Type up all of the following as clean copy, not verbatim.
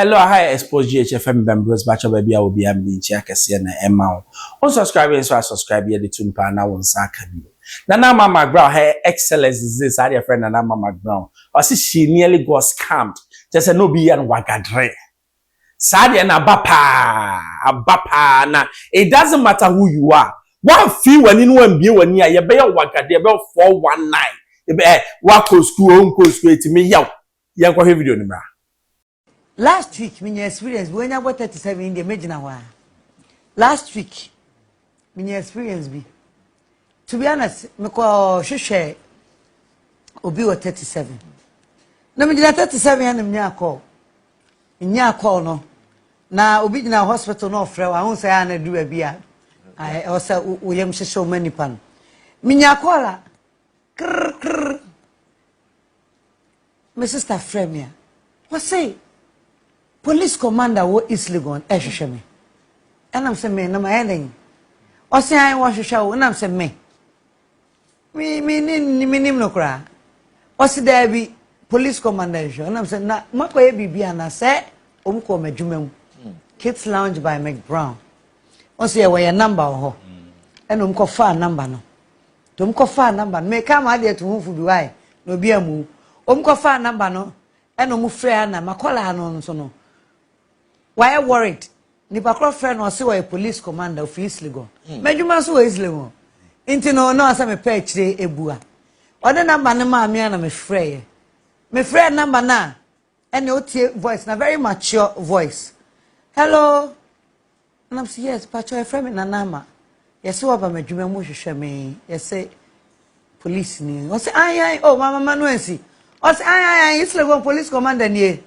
Hello, hi, Xposed GHFM members, batch of baby, I will be a million check a CN amount. On subscribing, so I subscribe here the tune pan now on Sakabi. Nana Mcbrown, her excellence is this, I dear friend Nana Mcbrown. Or see, she nearly got scammed. Just a no be and wagadre. Sadi and abapa. Na. It doesn't matter who you are. One fee when you know be when you are, bear wagadre about 419. You bear wako school, to me, yo. You go video number. Last week, my experience, when I was 37 in the Majinawa. Last week, my experience be. To be honest, I call Shushe Obi was 37. No, me 37 and me call. In your call, no. Now, Obi in a hospital, no, Frew, I won't say I do a beer. I also, William so many pan. Minya call my sister Fremia. What say? Police commander wo easily gone ehwehwe me enam se me na my ending o se an wo hwehwe wo enam se me nim no kra o se there be police commander ehwehwe enam se na makoye bibia na se omko madwuma mu Kids Lounge by Mcbrown o se we your number ho eno omko fa number no to omko fa number me ka ma de to hufu bi why no bi amu omko fa number no eno mu frɛ na makola no so no. Why worried? Nipa cross friend or see a police commander of East Legon. Medjuma so East Legon. Inti no asa me pay chire ebua. Other number na ma me na me frɛ. Me frɛ number na and otie voice na very mature voice. Hello. And I'm say yes, but your friend na nama. Yes wo ba medjuma mu hwehwɛ me. Yes say police ni. O say ai oh mama manuensi. O say ai East Legon police commander ni.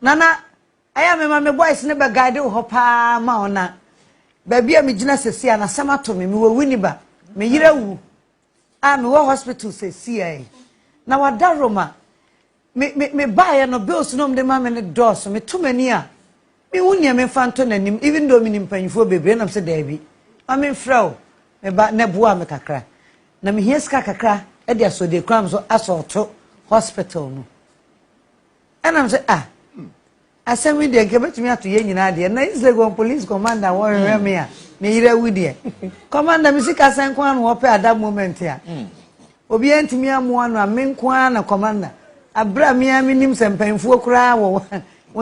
Nana I am my boys never guide ho pa ma ona. Baby am gina sesia na sama to me wo winiba. Me yire wu. Ah me wo hospital sesia. Na wada Roma. Me buy no bills no me ma me ne dos me to mani a. Me wunia me fanto nanim even though me nimpanyfo bebe na say there bi. Ma me frɛw. Me ba ne boa me kakra. Na me hia ska kakra e dia so de kram so assault hospital no. And I'm say asemi de nke betumi ato ye nyina de na East Legon police commander wo hwe me a me yire wudie commander mi sika san kwa no wo pe ada moment a obi antimi amoa no amenko na commander abra me nim sempanfuo kura wo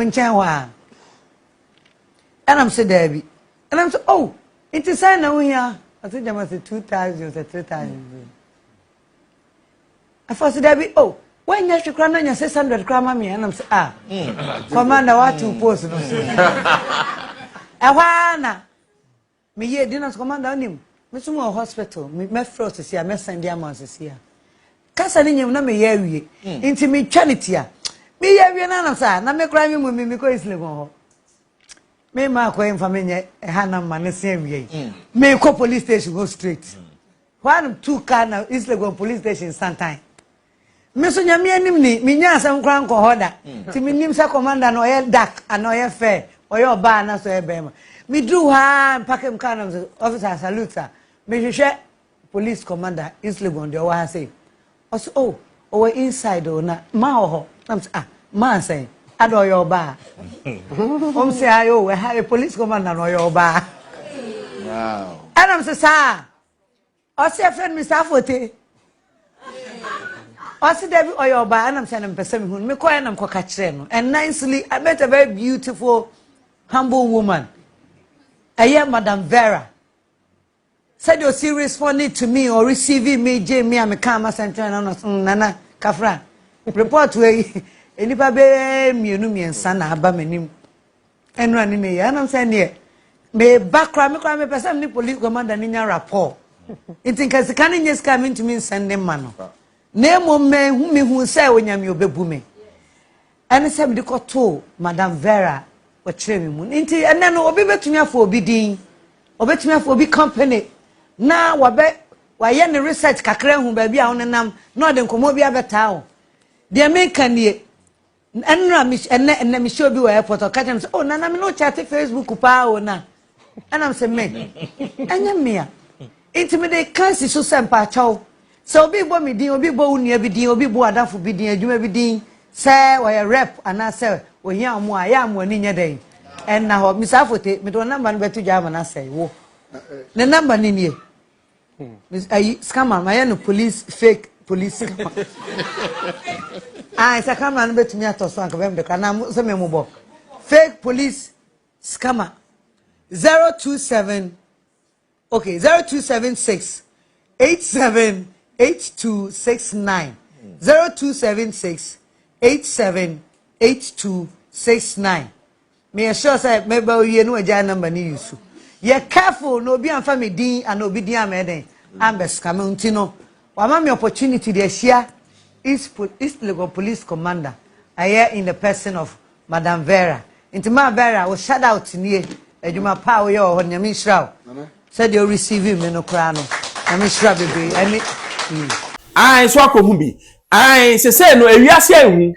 nchen wa anam se dabi anam se oh it is na wo hia ati jama se 2000 or 3000 afose dabi oh when you should run on 600 crama me and I'm say commander what to post no ahwana me ye dinas commander onim me sumo hospital me frost see me send am see kasa ni nyem na me ye awie inti me twanity a me ye awie na na sa na me kra me ko East Legon ho me ma ko em famenya ha na ma ne se awie me ko police station go straight one two car na East Legon police station sometime me so nyame anim ni me nya asem kra nko hoda ti me nim sa commander no ye dark and ye fair oye oba na so e be ma me do ha pakem kana officer salute me hwehwe police commander East Legon de wa say oh we inside na ma ho na ma say ado oye oba say ayo we ha police commander no oye oba wow and I'm say sir o say friend me safote Osi Debbie Oyoba, and I'm saying, person me call them cockacheno, and nicely, I met a very beautiful, humble woman. I am Madame Vera. Said you're serious responding to me or receiving me, Jamie, I'm a karma center, Nana, Kafra. Report to a nipa be me and son, Abamenim, and running me, and I'm saying, yeah, me background, me person, police commander in your rapport. It think as the canning just coming to me, send them man. Nemo me who say when you obebu me. And say me ko to Madam Vera o kire me mu. Nti ene no obi betumi afọ obi din. Obetumi afọ obi company. Na wa ye ne research kakra hu ba bia wonenam na ode nkomo bi abeta ho. De me kan nie. Enra mi ene mi show bi wa airport o ka say oh nana me no chat Facebook pa o na. And I'm say me. Anya me a. Nti me dey kan so sempa chaw. So obi bo mi din obi bo unia bi din obi bo adafo bi din adwuma bi din say we rep and I say we hear mo aya mo ni nyedey and na ho Mr. Afote me do number no betu jama na say wo the number ni nie Miss scammer my no police fake police scammer ah isa scammer no betu mi atoso anka bem de kana so me mo bo fake police scammer 027 okay 0276 878269 0276 878269 me sure say maybe you know a number ni use you careful no be am me din and obi din am eden am be scam ntino wa ma me opportunity dey share East Legon Police Commander aye in the person of Madam Vera intima Vera we shout out nie adwuma pa wo ye ho nyame shraw said you receive me no kra no nyame shraw bebe ani ai so akohu bi ai say no ewiase ehu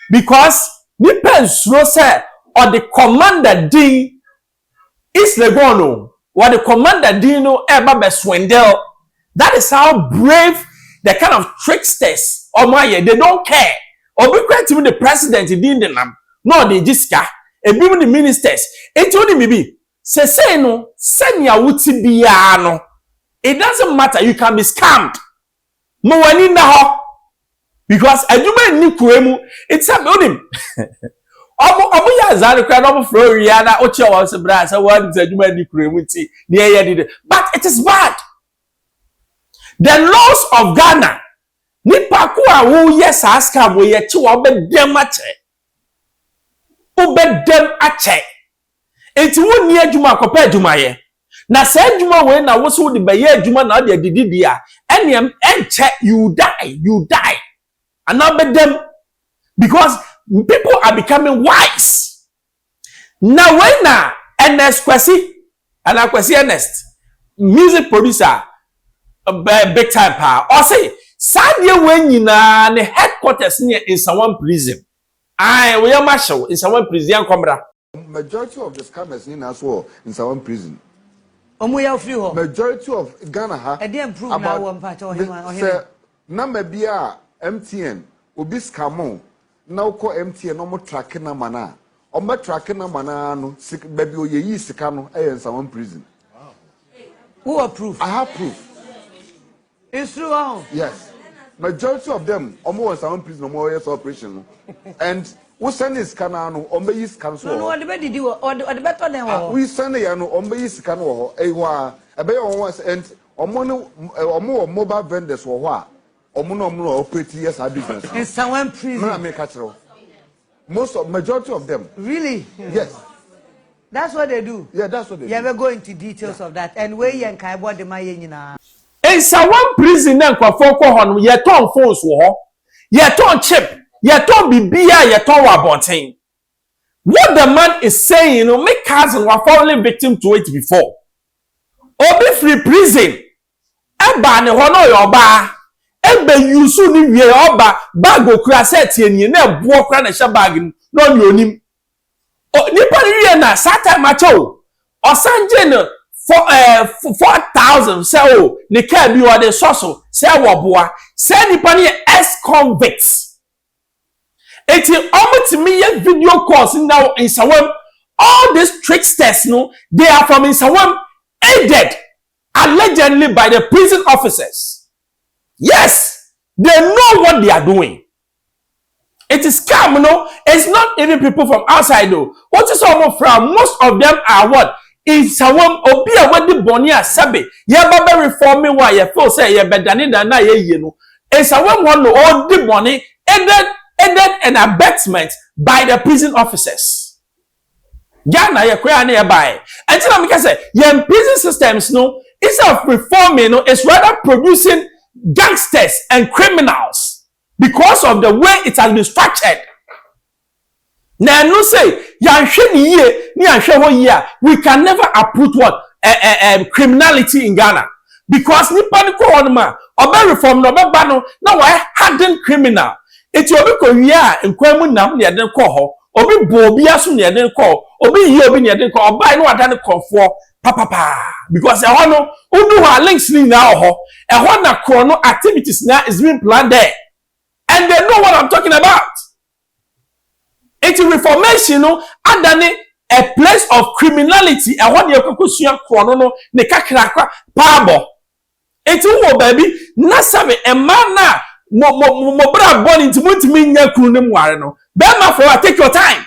because ni pensuro say or the commander din is Legon or the commander din no eba be swindle. That is how brave the kind of tricksters or my they don't care or be creating the president din them no the jiska e bi the ministers enti oni bibi say no senya wuti bia no it doesn't matter you can be scammed no wani na ho because aduma ni kuremu it's a building omo ya zare kwa no fro ria na o che wa se bra say one aduma ni kuremu ti na ye did but it is bad. The laws of Ghana nipa ko a wo yes aska wo ye chi wo be dem ache wo be dem ache enti wo ni aduma akopa aduma ye na se aduma we na wo so de be ye aduma na de dididi a enem enche you die and now be them because people are becoming wise now when na Ernest Kwesi and Kwesi Ernest music producer big time pa or say sadie when nyina ne headquarters near Nsawam prison ai we marshal in Nsawam prison komra majority of the scammers in as well in Nsawam prison omo ya free ho majority of Ghana ha e dey improve na wo mpa cho him number bia MTN obi scam na uko MTN no mo track number na o mo track number na no baby oyeyi sika no e Nsawam prison. Wow. Who approve? I have proof. It's true. Yes. Majority of them almost Nsawam prison no more yes operation and we send is scanner no ombe yi scan so no the be di or the better than we send ya no ombe yi scan wo e wa e be won and omo mobile vendors wo ho a omo no operate yes our business in Nsawam prison na me catch you majority of them really yes that's what they do. Yeah, that's what they do. You ever go into details of that and where you can board the maye nyina Nsawam prison na kwafo ko ho no ye ton phones wo ho ye ton chip ye ton bibia ye ton wabonten. What the man is saying, you know, make cousin were falling victim to it before. Obi free prison. Eba ne ho no yo ba. Ebe yusu ni wie oba bag okura set ye ni na buo kra na sha bag no ni onim. O nipa ni wie na sata macho. Osanje no for 4,000 say oh ne ka bi o de soso say woboa say nipa ni ex convicts. Eti omutimi ye video calls now in Nsawam. All these tricksters no they are from Nsawam aided allegedly by the prison officers. Yes, they know what they are doing. It is scam, no? It's not even people from outside though. What is almost from? Most of them are what? In Nsawam obi a wadi boni asabe. Ye baba reforming wa ye feel say ye bedani da na ye no. Nsawam one no all the money aided an abetment by the prison officers. Ghana ye kwa na ye buy. Until I make say ye prison systems no instead of reforming no it's rather producing gangsters and criminals because of the way it has been structured. Now no say yanhwe ni ye ni yanhwe ho ye we can never uproot what criminality in Ghana because nipa ni ko on ma oba reform no oba no na why hardened criminal. Eti obi ko wi a nkwamu nam ne den ko ho obi bo obi aso ne den ko obi yi obi ne den ko obai no ada ne konfo papa because e ho no udu ho links ni na ho e ho na kro no activities na is being planned there and they know what I'm talking about. It's reformation no adane a place of criminality e ho de ekokosua krono no ne kakrakra paabo. Enti wo baby na sabe e man na mo bra born into mutimi nya kru ne mware no. Be ma for take your time.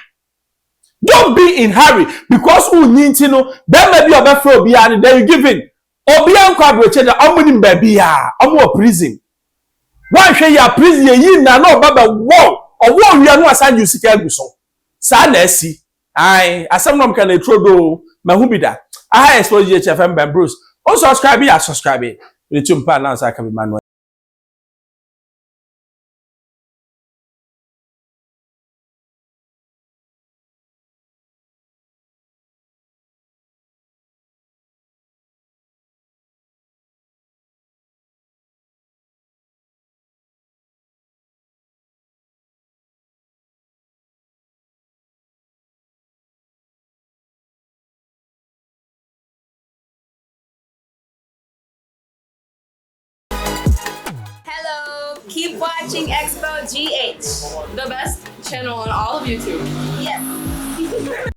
Don't be in hurry because who nyinti no be ma bi obefra obi and then you give in. Obi an kwa broche da omunim baby ya omo prison. Wan hwe ya prison ye yi na no baba wo owo wia no asan you sika aguso. Sa na asi. Ai asem no mka na trodo mahubida. Aha Xposed GHFM Ben Bruce. O subscribe ya subscribe. The tumpa na sa ka be manual. Keep watching Xposed GH, the best channel on all of YouTube. Yes.